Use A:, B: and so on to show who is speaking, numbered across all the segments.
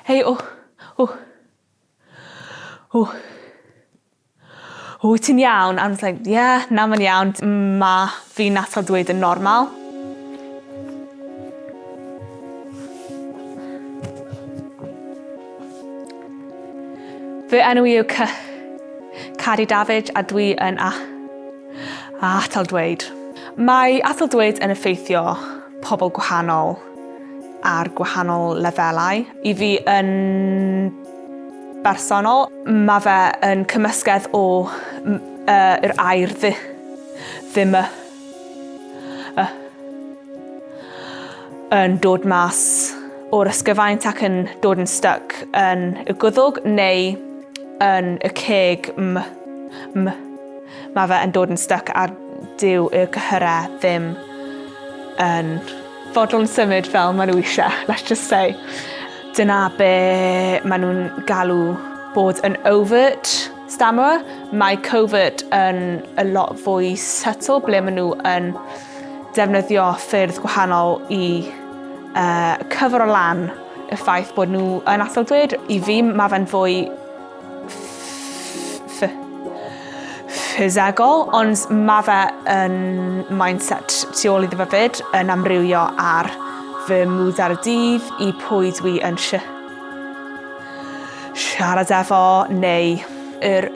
A: Hei, ti'n iawn? I was like, yeah, na ma'n iawn. Ma fi'n atal dweud yn normal. Fy enw i yw Cadi Davage a dwi yn atal dweud. Mae atal dweud yn effeithio pobl gwahanol ar gwahanol lefelau. I fi yn bersonol, mae fe yn cymysgedd o yr air Dyma yn dod mas o'r ysgyfaint ac yn dod yn stuck yn y gwddwg neu yn y ceg mae fe yn dod yn stuck a dyw y cyhyrau ddim yn fodlon symud fel maen nhw eisiau, let's just say. Dyna be maen nhw'n galw bod yn overt stammer. Mae covert yn a lot fwy subtle, ble maen nhw yn defnyddio ffyrdd gwahanol i cyfro lan y ffaith bod nhw yn atal dweud. I fi, mae fe'n fwy ffysegol, ond mae fe yn mindset tu ôl iddo fe fyd yn amrywio ar fy mood ar y dydd, i pwy dwi yn siarad efo, neu yr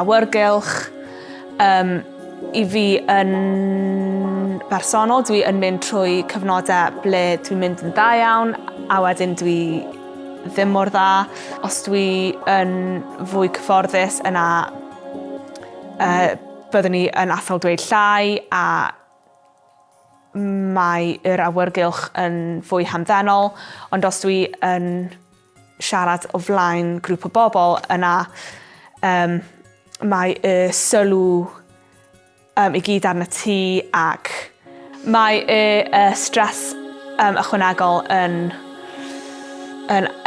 A: awyrgylch. I fi yn bersonol, dwi yn mynd trwy cyfnodau ble dwi'n mynd yn dda iawn, a wedyn dwi ddim mor dda. Os dwi yn fwy cyfforddus yna, byddwn ni yn atal dweud llai a mae yr awyrgylch yn fwy hamddenol, ond os dwi yn siarad o flaen grŵp o bobl yna, mae y sylw i gyd arno ti ac mae y stress ychwanegol yn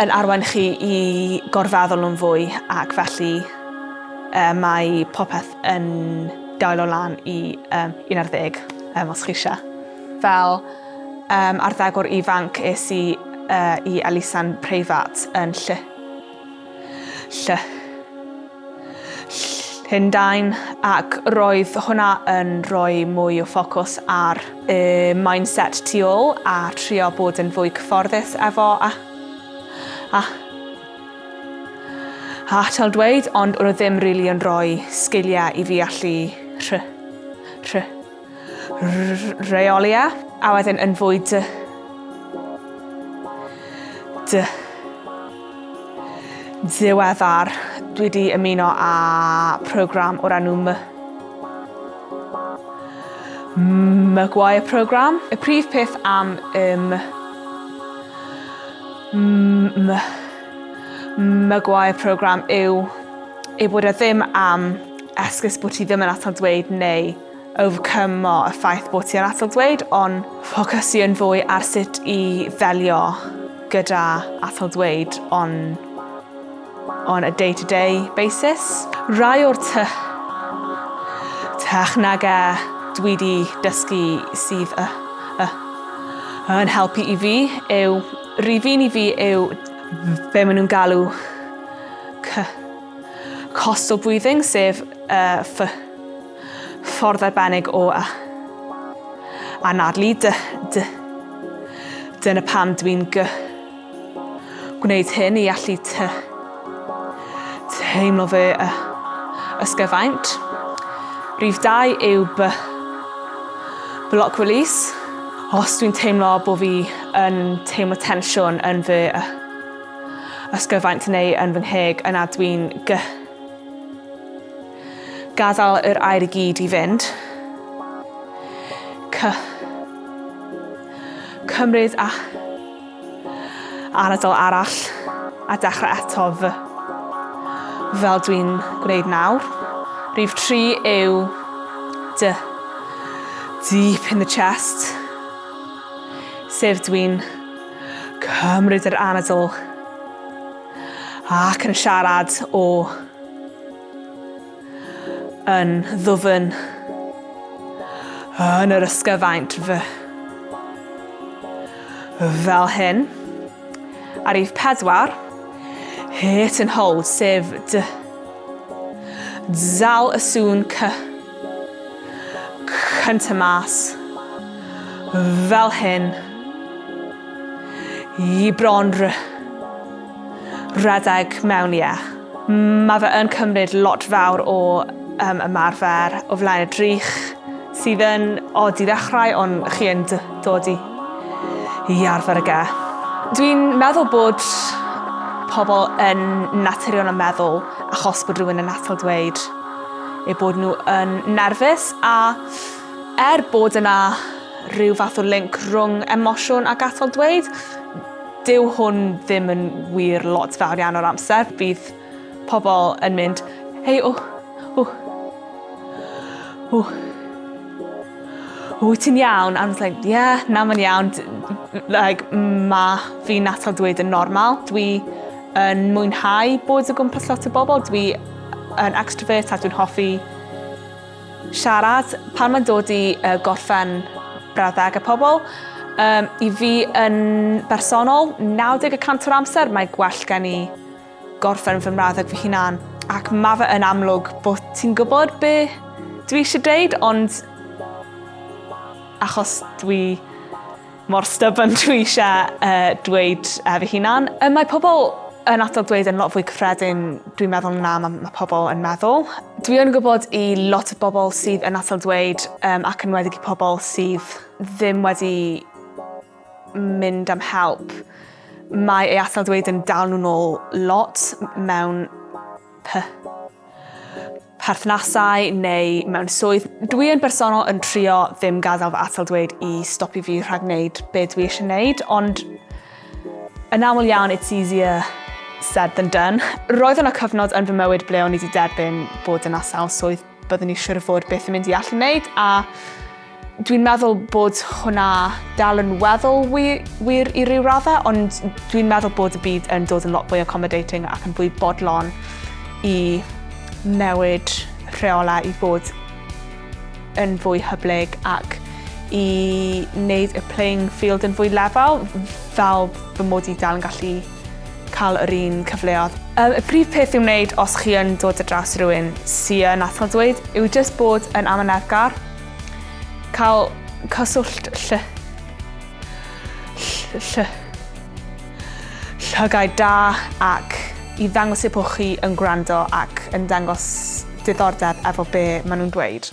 A: arwain chi i gorfeddwl yn fwy ac felly mae popeth yn dael o lan i 11 os chi eisiau. Fel arddegwr ifanc es i elusen preifat yn Llundain ac roedd hwnna yn rhoi mwy o ffocws ar y mindset tu ôl a trio bod yn fwy cyfforddus efo atal dweud, ond o'n nhw ddim rili yn rhoi sgiliau i fi allu reoli e. A wedyn yn fwy diweddar, dwi wedi ymuno â program o'r enw Maguire program. Y prif peth am Maguire program yw bod e ddim am esgus bod ti ddim yn atal dweud neu overcome y ffaith bod ti yn atal dweud, ond ffocysu yn fwy ar sut i ddelio gyda atal dweud on a day-to-day basis. Rai o'r technegau dwi wedi dysgu sydd yn helpu i fi yw, rifin i fi yw be maen nhw'n galw coastal breathing, sef ffordd arbennig o anadlu. Dyna pam dwi'n gwneud hyn i allu teimlo fy ysgyfaint. Rhif 2 yw block release. Os dwi'n teimlo bod fi yn teimlo tensiwn yn fy ysgyfaint neu yn fy ngheg, yna dwi'n gadael yr air i gyd i fynd. Cymryd anadl arall a dechrau eto fel dwi'n gwneud nawr. Rhif 3 yw deep in the chest, sef dwi'n cymryd yr anadl ac yn siarad yn ddwfn yn yr ysgyfaint fel hyn. A rhif 4 hit and hold, sef dal y sŵn cynta mas, fel hyn, I bron rhedeg mewn ie. Mae fe yn cymryd lot fawr o ymarfer o flaen y drych sydd yn od I ddechrau, ond chi yn dod I arfer y ge. Dwi'n meddwl bod pobl yn naturiol yn meddwl achos bod rhywun yn atal dweud eu bod nhw yn nerfus a bod yna rhyw fath o link rhwng emosiwn ac atal dweud, dyw hwn ddim yn wir lot fawr iawn o'r amser. Bydd pobl yn mynd, hei, ti'n iawn? And I was like, yeah, na ma'n iawn. Like, ma fi'n atal dweud yn normal. Dwi yn mwynhau bod o gwmpas lot o bobl. Dwi yn extrovert a dwi'n hoffi siarad. Pan mae'n dod I gorffen brawddeg y pobl, I fi yn bersonol, 90% o'r amser, mae gwell gen I gorffen fy mrawddeg fy hunan. Ac mae fe yn amlwg bod ti'n gwybod be dwi eisiau dweud, ond achos dwi mor stubborn dwi eisiau dweud fy hunan. Mae pobl yn atal dweud yn lot fwy cyffredin, dwi'n meddwl na mae pobl yn meddwl. Dwi yn gwybod I lot o bobl sydd yn atal dweud ac yn enwedig I pobl sydd ddim wedi mynd am help. Mae ei atal dweud yn dal nhw'n ôl lot mewn perthnasau neu mewn swydd. Dwi yn bersonol yn trio ddim gadael fy atal dweud I stopio fi rhag wneud be dwi eisiau wneud, ond yn aml iawn it's easier said than done. Roedd yna cyfnod yn fy mywyd ble o'n I wedi derbyn bod yna sawl swydd byddwn I siŵr o fod beth yn mynd I allu wneud, a dwi'n meddwl bod hwnna dal yn weddol wir I ryw raddau, ond dwi'n meddwl bod y byd yn dod yn lot fwy accommodating ac yn fwy bodlon I newid rheolau I fod yn fwy hyblyg ac I wneud y playing field yn fwy lefel, fel fy mod I dal yn gallu cael yr un cyfleoedd. Y prif peth i'w wneud os chi yn dod ar draws rhywun sydd yn atal dweud yw jyst bod yn amyneddgar, cael cyswllt llygaid da ac I ddangos eu bod chi yn gwrando ac yn dangos diddordeb efo be maen nhw'n dweud.